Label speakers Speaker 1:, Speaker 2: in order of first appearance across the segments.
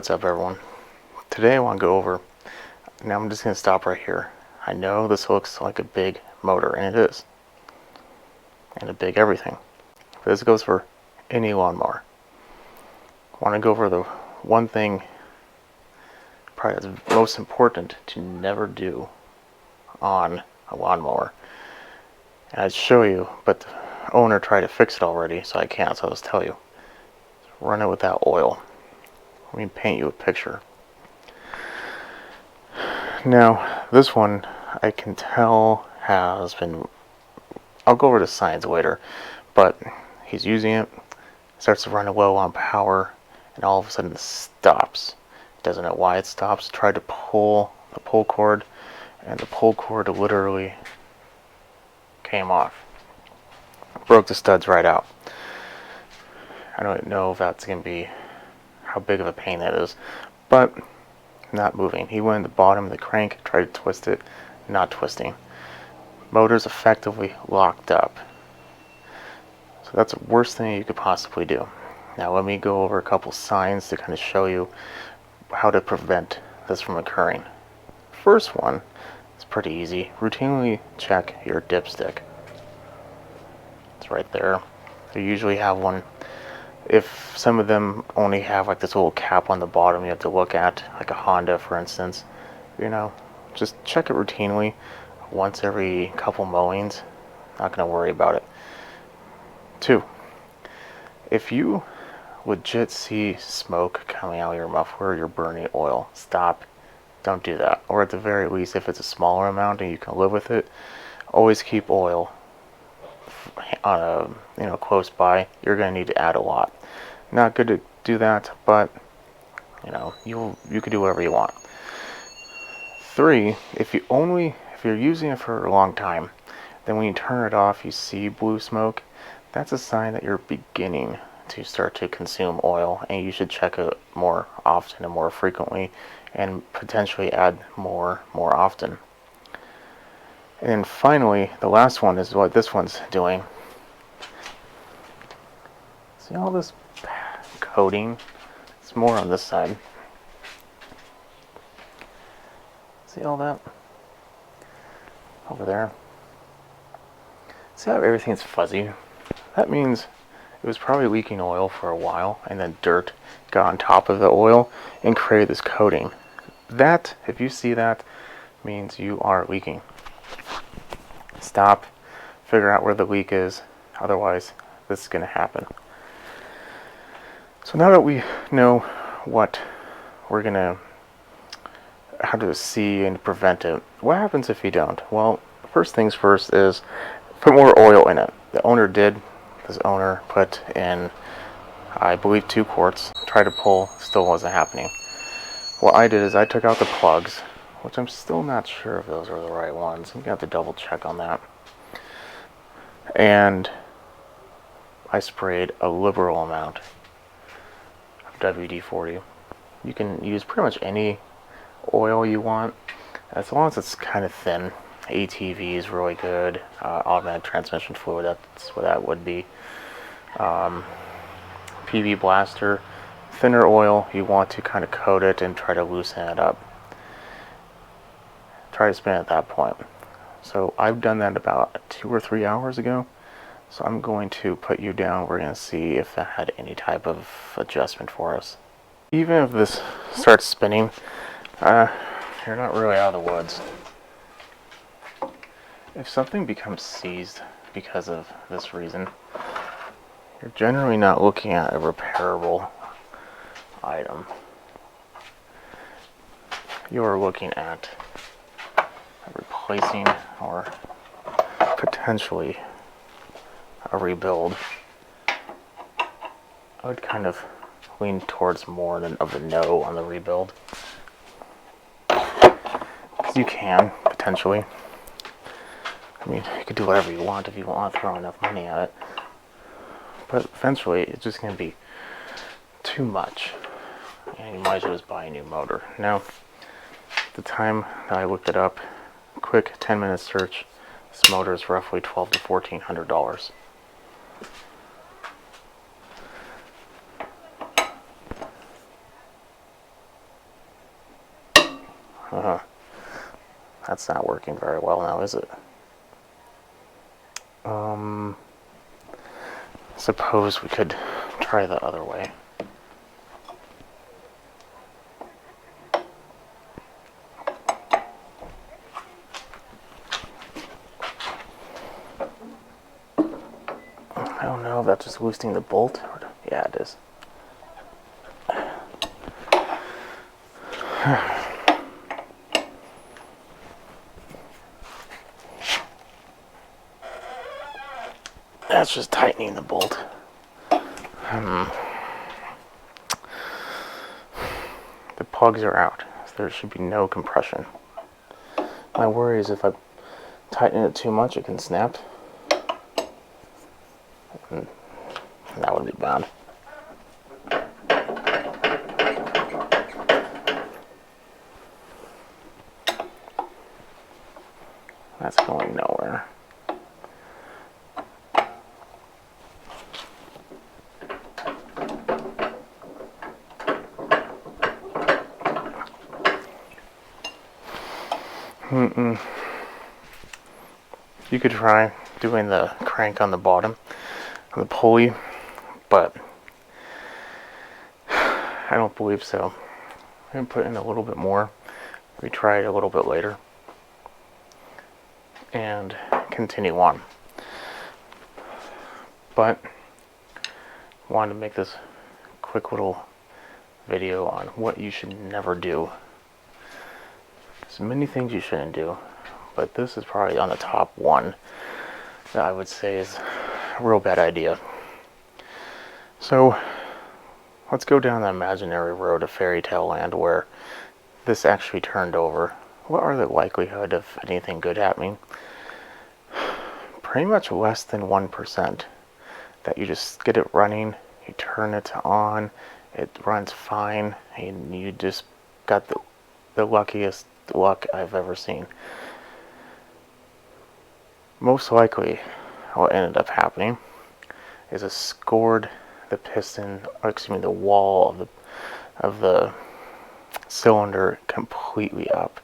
Speaker 1: What's up, everyone? Today I want to go over, now I'm just going to stop right here. I know this looks like a big motor, and it is, and a big everything, but this goes for any lawnmower. I want to go over the one thing probably that's most important to never do on a lawnmower. And I'd show you, but the owner tried to fix it already, so I can't, so I'll just tell you. Run it without oil. Let me paint you a picture. Now, this one I can tell has been, I'll go over the science later, but he's using it, starts to run low on power, and all of a sudden it stops. Doesn't know why it stops. Tried to pull the pull cord, and the pull cord literally came off. Broke the studs right out. I don't know if that's going to be how big of a pain that is, but not moving. He went at the bottom of the crank, tried to twist it, not twisting. Motor's effectively locked up. So that's the worst thing you could possibly do. Now let me go over a couple signs to kind of show you how to prevent this from occurring. First one is pretty easy. Routinely check your dipstick. It's right there. You usually have one. If some of them only have like this little cap on the bottom you have to look at, like a Honda for instance, just check it routinely once every couple mowings. Not going to worry about it. 2, if you legit see smoke coming out of your muffler, you're burning oil, stop. Don't do that. Or at the very least, if it's a smaller amount and you can live with it, always keep oil on close by. You're going to need to add a lot. Not good to do that, but you could do whatever you want. 3, if you're using it for a long time, then when you turn it off you see blue smoke, that's a sign that you're beginning to start to consume oil, and you should check it more often and more frequently, and potentially add more often. And then finally, the last one is what this one's doing. See all this coating? It's more on this side. See all that? Over there. See how everything's fuzzy? That means it was probably leaking oil for a while, and then dirt got on top of the oil and created this coating. That, if you see that, means you are leaking. Stop, figure out where the leak is, otherwise this is going to happen. So now that we know how to see and prevent it, what happens if you don't? Well, first things first is put more oil in it. This owner put in, I believe, 2 quarts, tried to pull, still wasn't happening. What I did is I took out the plugs, which I'm still not sure if those are the right ones. I'm going to have to double check on that. And I sprayed a liberal amount of WD-40. You can use pretty much any oil you want, as long as it's kind of thin. ATV is really good. Automatic transmission fluid, that's what that would be. PV blaster, thinner oil, you want to kind of coat it and try to loosen it up. Try to spin at that point. So I've done that about 2 or 3 hours ago. So I'm going to put you down. We're going to see if that had any type of adjustment for us. Even if this starts spinning, you're not really out of the woods. If something becomes seized because of this reason, you're generally not looking at a repairable item. You're looking at replacing or potentially a rebuild. I would kind of lean towards more of the no on the rebuild, because you can potentially. I mean, you could do whatever you want if you want to throw enough money at it, but eventually it's just going to be too much, and you might as well just buy a new motor. Now, at the time that I looked it up, quick 10-minute search, this motor is roughly $1,200 to $1,400. That's not working very well now, is it? Suppose we could try the other way. I don't know if that's just loosening the bolt. Yeah, it is. That's just tightening the bolt. The plugs are out, so there should be no compression. My worry is if I tighten it too much, it can snap. And that would be bad. That's going nowhere. You could try doing the crank on the bottom of the pulley, but I don't believe so. I'm going to put in a little bit more. We try it a little bit later and continue on. But I wanted to make this quick little video on what you should never do. There's many things you shouldn't do, but this is probably on the top one that I would say is a real bad idea. So let's go down the imaginary road of fairy tale land where this actually turned over. What are the likelihood of anything good happening? Pretty much less than 1%. That you just get it running, you turn it on, it runs fine, and you just got the luckiest luck I've ever seen. Most likely, what ended up happening is it scored the piston, or excuse me, the wall of the cylinder completely up,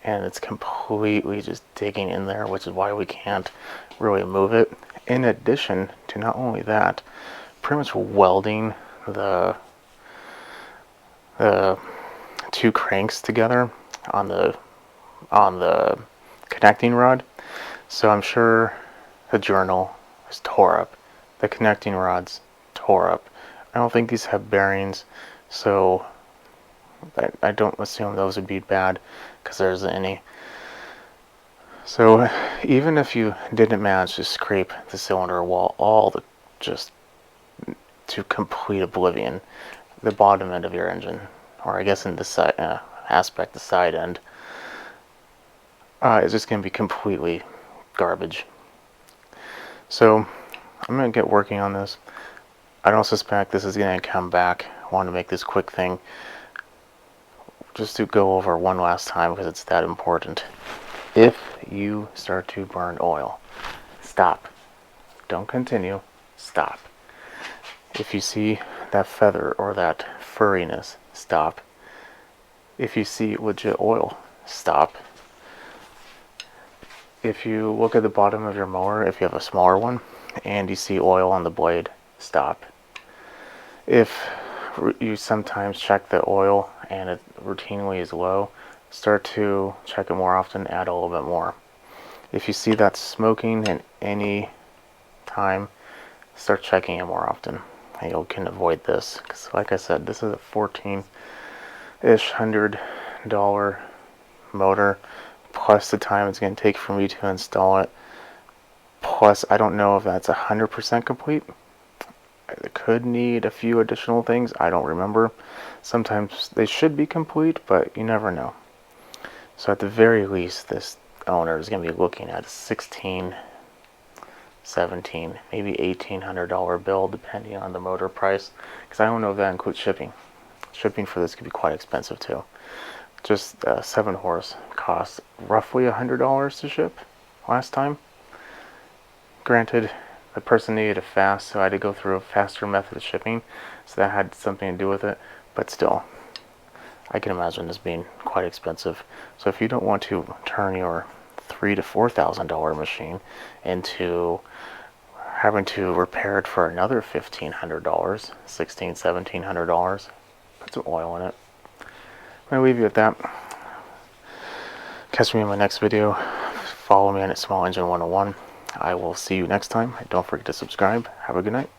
Speaker 1: and it's completely just digging in there, which is why we can't really move it. In addition to not only that, pretty much welding the two cranks together on the connecting rod. So I'm sure the journal is tore up, the connecting rod's tore up. I don't think these have bearings, so I don't assume those would be bad because there isn't any. So even if you didn't manage to scrape the cylinder wall just to complete oblivion, the bottom end of your engine, or I guess in the side aspect, the side end, is just going to be completely garbage. So I'm going to get working on this. I don't suspect this is going to come back. I want to make this quick thing just to go over one last time because it's that important. If you start to burn oil, stop. Don't continue. Stop. If you see that feather or that furriness, stop. If you see legit oil, stop. If you look at the bottom of your mower, if you have a smaller one, and you see oil on the blade, stop. If you sometimes check the oil and it routinely is low, start to check it more often, add a little bit more. If you see that smoking in any time, start checking it more often. And you can avoid this, because like I said, this is a $1,400-ish motor, plus the time it's going to take for me to install it. Plus, I don't know if that's 100% complete. It could need a few additional things. I don't remember. Sometimes they should be complete, but you never know. So at the very least, this owner is going to be looking at a $1,600, $1,700, maybe $1,800 bill, depending on the motor price. Because I don't know if that includes shipping. Shipping for this could be quite expensive too. Just 7 horse cost roughly $100 to ship last time. Granted, the person needed it fast, so I had to go through a faster method of shipping, so that had something to do with it. But still, I can imagine this being quite expensive. So if you don't want to turn your $3,000 to $4,000 machine into having to repair it for another $1,500, $1,700, put some oil in it. I'm going to leave you at that. Catch me in my next video. Follow me on at Small Engine 101. I will see you next time. Don't forget to subscribe. Have a good night.